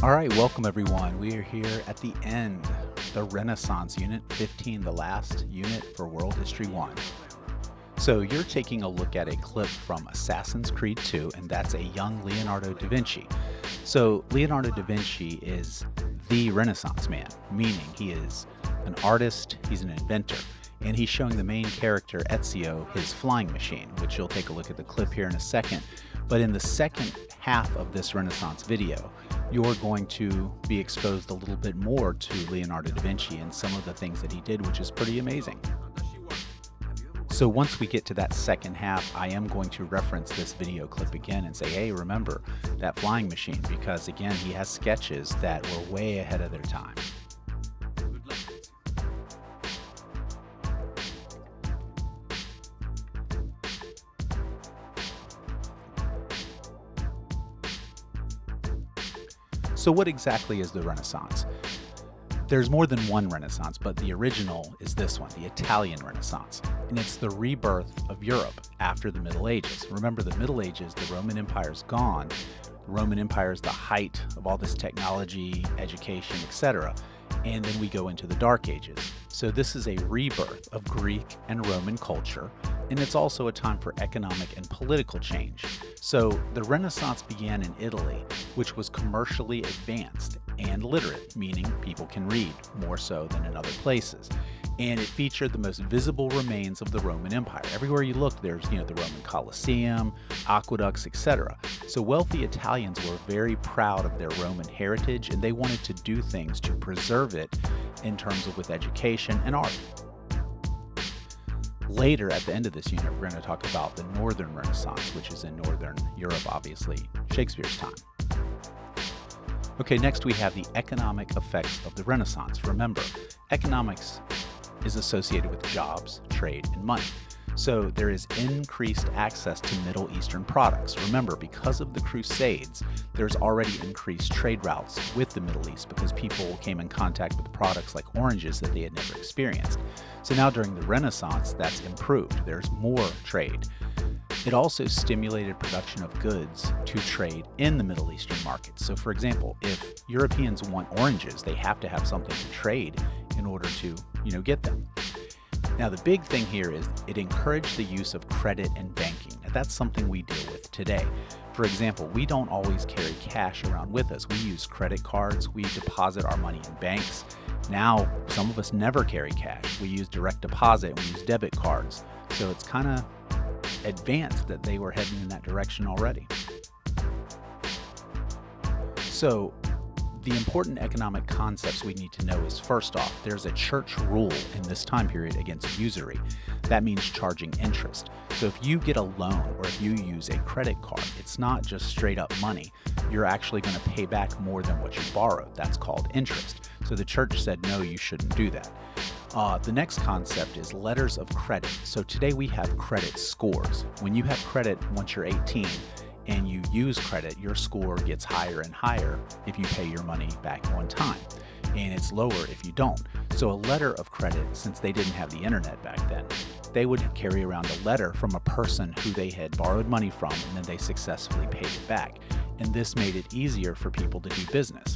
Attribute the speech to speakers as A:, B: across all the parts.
A: All right, welcome everyone. We are here at the end, the Renaissance unit 15, the last unit for World History 1. So you're taking a look at a clip from Assassin's Creed 2, and that's a young Leonardo da Vinci. So Leonardo da Vinci is the Renaissance man, meaning he is an artist, he's an inventor, and he's showing the main character, Ezio, his flying machine, which you'll take a look at the clip here in a second. But in the second half of this Renaissance video, you're going to be exposed a little bit more to Leonardo da Vinci and some of the things that he did, which is pretty amazing. So once we get to that second half, I am going to reference this video clip again and say, hey, remember that flying machine, because again, he has sketches that were way ahead of their time. So what exactly is the Renaissance? There's more than one Renaissance, but the original is this one, the Italian Renaissance. And it's the rebirth of Europe after the Middle Ages. Remember, the Middle Ages, the Roman Empire's gone. The Roman Empire is the height of all this technology, education, etc. And then we go into the Dark Ages. So this is a rebirth of Greek and Roman culture, and it's also a time for economic and political change. So the Renaissance began in Italy, which was commercially advanced and literate, meaning people can read more so than in other places. And it featured the most visible remains of the Roman Empire. Everywhere you look, there's the Roman Colosseum, aqueducts, etc. So wealthy Italians were very proud of their Roman heritage, and they wanted to do things to preserve it in terms of with education and art. Later, at the end of this unit, we're going to talk about the Northern Renaissance, which is in Northern Europe, obviously, Shakespeare's time. Okay, next we have the economic effects of the Renaissance. Remember, economics is associated with jobs, trade, and money. So there is increased access to Middle Eastern products. Remember, because of the Crusades, there's already increased trade routes with the Middle East because people came in contact with products like oranges that they had never experienced. So now during the Renaissance, that's improved. There's more trade. It also stimulated production of goods to trade in the Middle Eastern markets. So for example, if Europeans want oranges, they have to have something to trade in order to, get them. Now the big thing here is it encouraged the use of credit and banking. Now that's something we deal with today. For example, we don't always carry cash around with us. We use credit cards, we deposit our money in banks. Now, some of us never carry cash. We use direct deposit, we use debit cards. So it's kind of advanced that they were heading in that direction already. So the important economic concepts we need to know is, first off, there's a church rule in this time period against usury. That means charging interest. So if you get a loan or if you use a credit card, it's not just straight up money. You're actually going to pay back more than what you borrowed. That's called interest. So the church said, no, you shouldn't do that. The next concept is letters of credit. So today we have credit scores. When you have credit once you're 18 and you use credit, your score gets higher and higher if you pay your money back on time, and it's lower if you don't. So a letter of credit, since they didn't have the internet back then, they would carry around a letter from a person who they had borrowed money from, and then they successfully paid it back. And this made it easier for people to do business.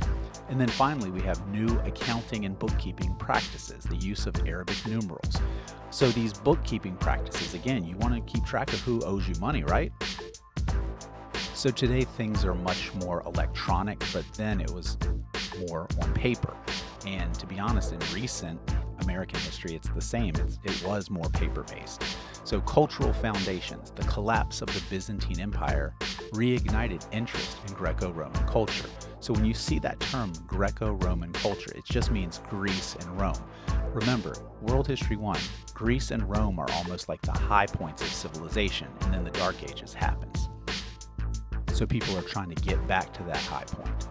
A: And then finally, we have new accounting and bookkeeping practices, the use of Arabic numerals. So these bookkeeping practices, again, you want to keep track of who owes you money, right? So today things are much more electronic, but then it was more on paper. And to be honest, in recent American history, it's the same. It was more paper-based. So cultural foundations, the collapse of the Byzantine Empire reignited interest in Greco-Roman culture. So when you see that term Greco-Roman culture, it just means Greece and Rome. Remember, World History 1, Greece and Rome are almost like the high points of civilization, and then the Dark Ages happens. So people are trying to get back to that high point.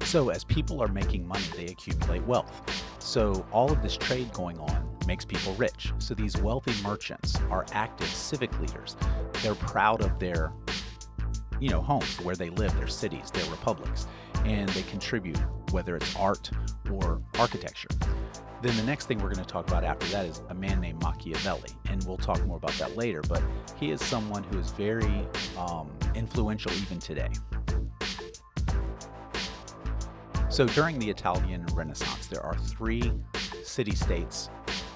A: So as people are making money, they accumulate wealth. So all of this trade going on makes people rich. So these wealthy merchants are active civic leaders. They're proud of their, homes, where they live, their cities, their republics, and they contribute, whether it's art or architecture. Then the next thing we're going to talk about after that is a man named Machiavelli, and we'll talk more about that later, but he is someone who is very influential even today. So during the Italian Renaissance, there are three city-states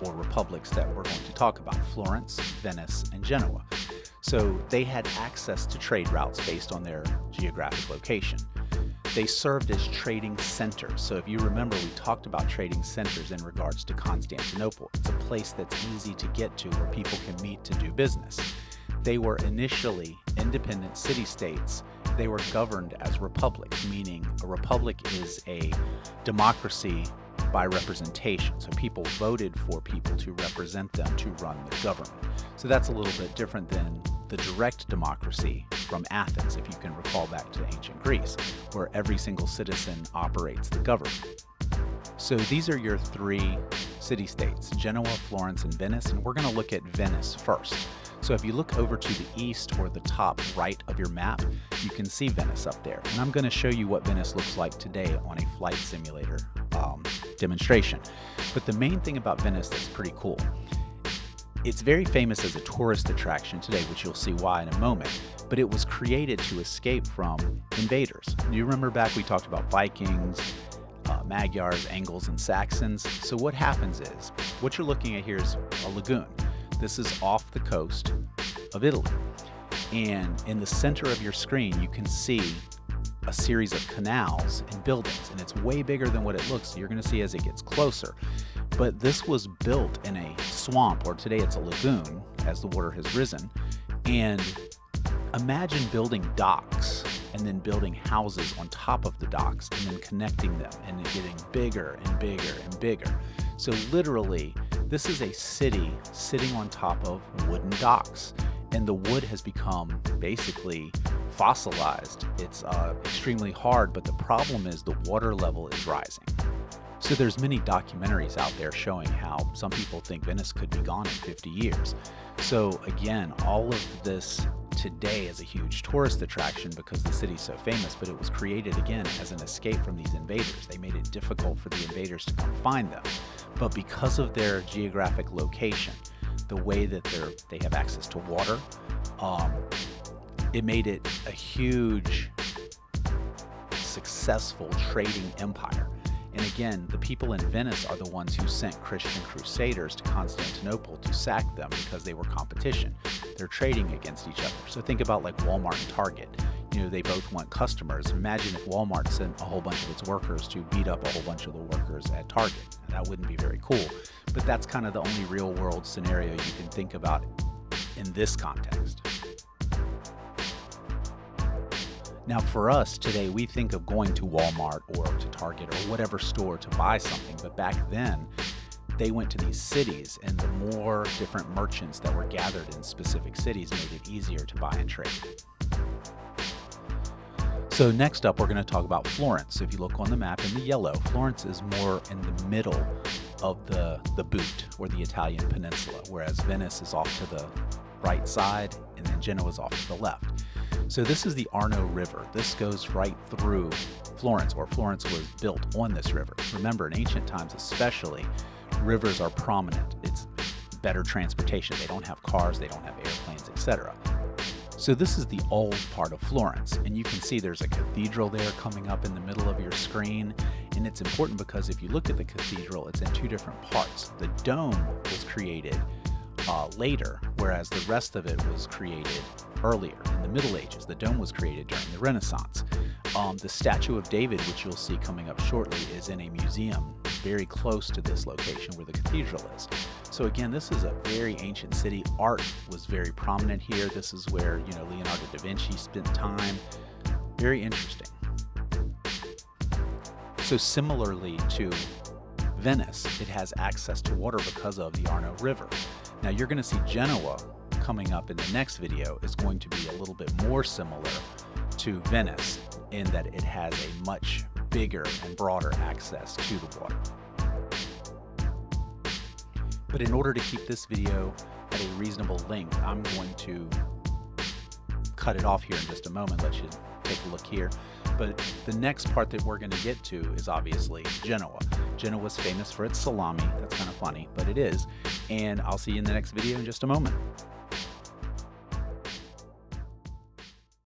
A: or republics that we're going to talk about: Florence, Venice, and Genoa. So they had access to trade routes based on their geographic location. They served as trading centers. So if you remember, we talked about trading centers in regards to Constantinople. It's a place that's easy to get to where people can meet to do business. They were initially independent city-states. They were governed as republics, meaning a republic is a democracy by representation. So people voted for people to represent them to run the government. So that's a little bit different than the direct democracy from Athens, if you can recall back to ancient Greece, where every single citizen operates the government. So these are your three city-states: Genoa, Florence, and Venice, and we're going to look at Venice first. So if you look over to the east or the top right of your map, you can see Venice up there. And I'm going to show you what Venice looks like today on a flight simulator demonstration. But the main thing about Venice that's pretty cool, it's very famous as a tourist attraction today, which you'll see why in a moment, but it was created to escape from invaders. You remember back we talked about Vikings, Magyars, Angles, and Saxons. So what happens is, what you're looking at here is a lagoon. This is off the coast of Italy. And in the center of your screen, you can see a series of canals and buildings, and it's way bigger than what it looks. You're going to see as it gets closer. But this was built in a swamp, or today it's a lagoon, as the water has risen. And imagine building docks and then building houses on top of the docks and then connecting them and then getting bigger and bigger and bigger. So literally, this is a city sitting on top of wooden docks, and the wood has become basically fossilized. It's extremely hard, but the problem is the water level is rising. So there's many documentaries out there showing how some people think Venice could be gone in 50 years. So again, all of this today is a huge tourist attraction because the city's so famous, but it was created again as an escape from these invaders. They made it difficult for the invaders to come find them. But because of their geographic location, the way that they have access to water, it made it a huge, successful trading empire. And again, the people in Venice are the ones who sent Christian crusaders to Constantinople to sack them because they were competition. They're trading against each other. So think about like Walmart and Target. You know, they both want customers. Imagine if Walmart sent a whole bunch of its workers to beat up a whole bunch of the workers at Target. That wouldn't be very cool. But that's kind of the only real world scenario you can think about in this context. Now for us today, we think of going to Walmart or to Target or whatever store to buy something, but back then they went to these cities, and the more different merchants that were gathered in specific cities made it easier to buy and trade. So next up, we're going to talk about Florence. So if you look on the map in the yellow, Florence is more in the middle of the boot, or the Italian peninsula, whereas Venice is off to the right side and then Genoa is off to the left. So this is the Arno River. This goes right through Florence, or Florence was built on this river. Remember, in ancient times especially, rivers are prominent. It's better transportation. They don't have cars, they don't have airplanes, etc. So this is the old part of Florence, and you can see there's a cathedral there coming up in the middle of your screen. And it's important because if you look at the cathedral, it's in two different parts. The dome was created later, whereas the rest of it was created earlier in the Middle Ages. The dome was created during the Renaissance. The Statue of David, which you'll see coming up shortly, is in a museum very close to this location where the cathedral is. So again, this is a very ancient city. Art was very prominent here. This is where, you know, Leonardo da Vinci spent time. Very interesting. So similarly to Venice, it has access to water because of the Arno River. Now you're going to see Genoa coming up in the next video is going to be a little bit more similar to Venice in that it has a much bigger and broader access to the water. But in order to keep this video at a reasonable length, I'm going to cut it off here in just a moment, let you take a look here. But the next part that we're going to get to is obviously Genoa. Genoa is famous for its salami. That's kind of funny, but it is. And I'll see you in the next video in just a moment.